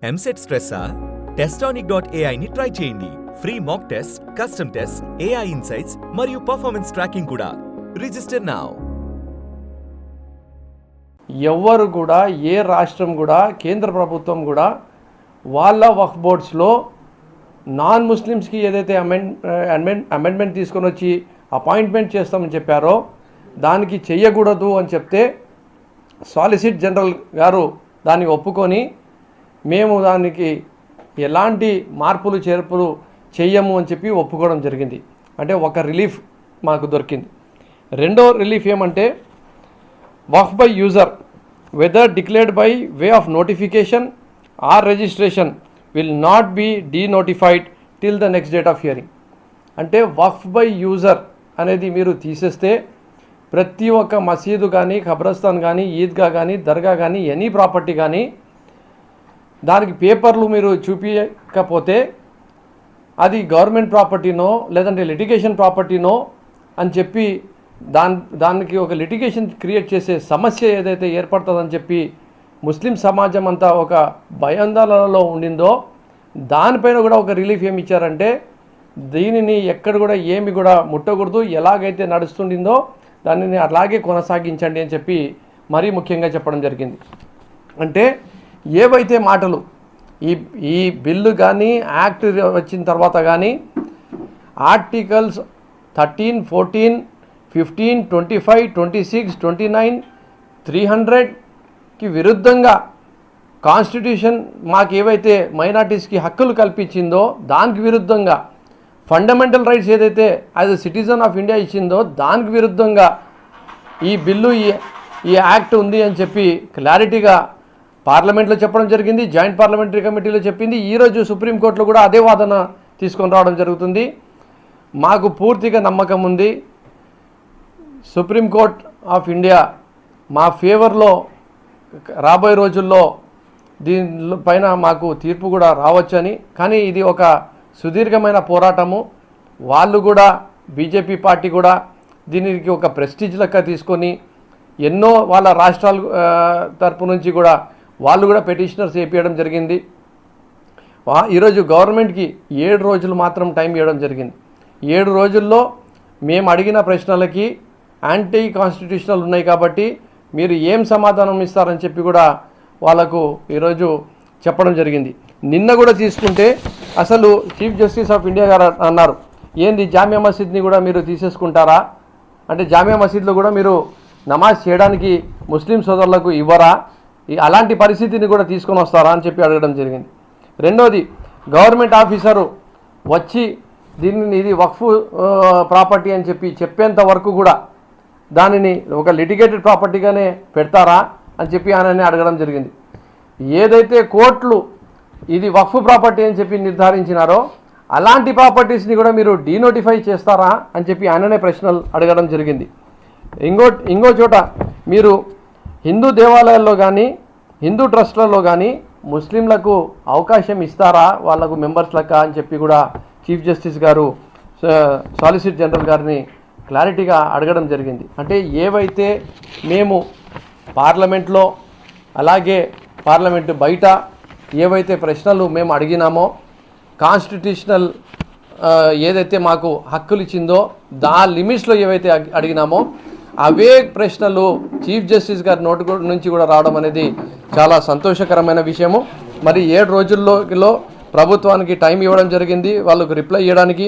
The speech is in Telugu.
ఎంసెట్ స్ట్రెస్సా? Testonic.ai ని ట్రై చేయండి. Free mock test, custom test, AI insights మరియు పర్ఫార్మెన్స్ ట్రాకింగ్ కూడా. Register now. ఎవ్వరు కూడా ఏ రాష్ట్రం కూడా కేంద్ర ప్రభుత్వం కూడా వాళ్ళ వక్ఫ్ బోర్డ్స్లో నాన్ ముస్లిమ్స్కి ఏదైతే అమెండ్మెంట్ తీసుకొని వచ్చి అపాయింట్మెంట్ చేస్తామని చెప్పారో దానికి చెయ్యకూడదు అని చెప్తే సాలిసిటర్ జనరల్ గారు దాన్ని ఒప్పుకొని మేము దానికి ఎలాంటి మార్పులు చేర్పులు చెయ్యము అని చెప్పి ఒప్పుకోవడం జరిగింది. అంటే ఒక రిలీఫ్ మాకు దొరికింది. రెండో రిలీఫ్ ఏమంటే waqf by user whether declared by way of notification or registration will not be denotified till the next date of hearing. అంటే వక్ఫ్ బై యూజర్ అనేది మీరు తీసేస్తే ప్రతి ఒక్క మసీదు కానీ, ఖబ్రస్థాన్ కానీ, ఈద్గా కానీ, దర్గా కానీ, ఎనీ ప్రాపర్టీ కానీ దానికి పేపర్లు మీరు చూపించకపోతే అది గవర్నమెంట్ ప్రాపర్టీనో లేదంటే లిటిగేషన్ ప్రాపర్టీనో అని చెప్పి దానికి ఒక లిటిగేషన్ క్రియేట్ చేసే సమస్య ఏదైతే ఏర్పడుతుందని చెప్పి ముస్లిం సమాజం అంతా ఒక భయాందోళనలో ఉండిందో దానిపైన కూడా ఒక రిలీఫ్ ఏమి ఇచ్చారంటే దీనిని ఎక్కడ కూడా ఏమి కూడా ముట్టకూడదు, ఎలాగైతే నడుస్తుండిందో దానిని అలాగే కొనసాగించండి అని చెప్పి మరీ ముఖ్యంగా చెప్పడం జరిగింది. అంటే ఏవైతే మాటలు ఈ బిల్లు కానీ యాక్ట్ వచ్చిన తర్వాత కానీ ఆర్టికల్స్ 13, 14, 15, 25, 26, 29, 300కి విరుద్ధంగా కాన్స్టిట్యూషన్ మాకు ఏవైతే మైనార్టీస్కి హక్కులు కల్పించిందో దానికి విరుద్ధంగా ఫండమెంటల్ రైట్స్ ఏదైతే as a citizen of India ఇచ్చిందో దానికి విరుద్ధంగా ఈ బిల్లు ఈ యాక్ట్ ఉంది అని చెప్పి క్లారిటీగా పార్లమెంట్లో చెప్పడం జరిగింది. జాయింట్ పార్లమెంటరీ కమిటీలో చెప్పింది. ఈరోజు సుప్రీంకోర్టులో కూడా అదే వాదన తీసుకొని రావడం జరుగుతుంది. మాకు పూర్తిగా నమ్మకం ఉంది సుప్రీంకోర్ట్ ఆఫ్ ఇండియా మా ఫేవర్లో రాబోయే రోజుల్లో దీనిపైన మాకు తీర్పు కూడా రావచ్చని. కానీ ఇది ఒక సుదీర్ఘమైన పోరాటము. వాళ్ళు కూడా బీజేపీ పార్టీ కూడా దీనికి ఒక ప్రెస్టీజ్ లెక్క తీసుకొని ఎన్నో వాళ్ళ రాష్ట్రాల తరపు నుంచి కూడా వాళ్ళు కూడా పెటిషనర్స్ వేపించడం జరిగింది. ఈరోజు గవర్నమెంట్కి 7 రోజులు మాత్రం టైం ఇవ్వడం జరిగింది. 7 రోజుల్లో మేము అడిగిన ప్రశ్నలకి యాంటీ కాన్స్టిట్యూషనల్ ఉన్నాయి కాబట్టి మీరు ఏం సమాధానం ఇస్తారని చెప్పి కూడా వాళ్ళకు ఈరోజు చెప్పడం జరిగింది. నిన్న కూడా తీసుకుంటే అసలు చీఫ్ జస్టిస్ ఆఫ్ ఇండియా గారు అన్నారు, ఏంది జామియా మసీద్ని కూడా మీరు తీసేసుకుంటారా, అంటే జామియా మసీద్లో కూడా మీరు నమాజ్ చేయడానికి ముస్లిం సోదరులకు ఇవ్వరా, అలాంటి పరిస్థితిని కూడా తీసుకొని వస్తారా అని చెప్పి అడగడం జరిగింది. రెండోది గవర్నమెంట్ ఆఫీసరు వచ్చి దీనిని ఇది వక్ఫ్ ప్రాపర్టీ అని చెప్పేంత వరకు కూడా దానిని ఒక లిటిగేటెడ్ ప్రాపర్టీగానే పెడతారా అని చెప్పి ఆయనని అడగడం జరిగింది. ఏదైతే కోర్టులు ఇది వక్ఫ్ ప్రాపర్టీ అని చెప్పి నిర్ధారించినారో అలాంటి ప్రాపర్టీస్ని కూడా మీరు డీనోటిఫై చేస్తారా అని చెప్పి ఆయననే ప్రశ్నలు అడగడం జరిగింది. ఇంకో చోట మీరు హిందూ దేవాలయాల్లో కానీ హిందూ ట్రస్ట్లలో కానీ ముస్లింలకు అవకాశం ఇస్తారా వాళ్ళకు మెంబర్స్ లెక్క అని చెప్పి కూడా చీఫ్ జస్టిస్ గారు సాలిసిటర్ జనరల్ గారిని క్లారిటీగా అడగడం జరిగింది. అంటే ఏవైతే మేము పార్లమెంట్లో అలాగే పార్లమెంటు బయట ఏవైతే ప్రశ్నలు మేము అడిగినామో కాన్స్టిట్యూషనల్ ఏదైతే మాకు హక్కులు ఇచ్చిందో లిమిట్స్లో ఏవైతే అడిగినామో అవే ప్రశ్నలు చీఫ్ జస్టిస్ గారి నోటి నుంచి కూడా రావడం అనేది చాలా సంతోషకరమైన విషయము. మరి 7 రోజుల్లో ప్రభుత్వానికి టైం ఇవ్వడం జరిగింది వాళ్ళకు రిప్లై ఇవ్వడానికి.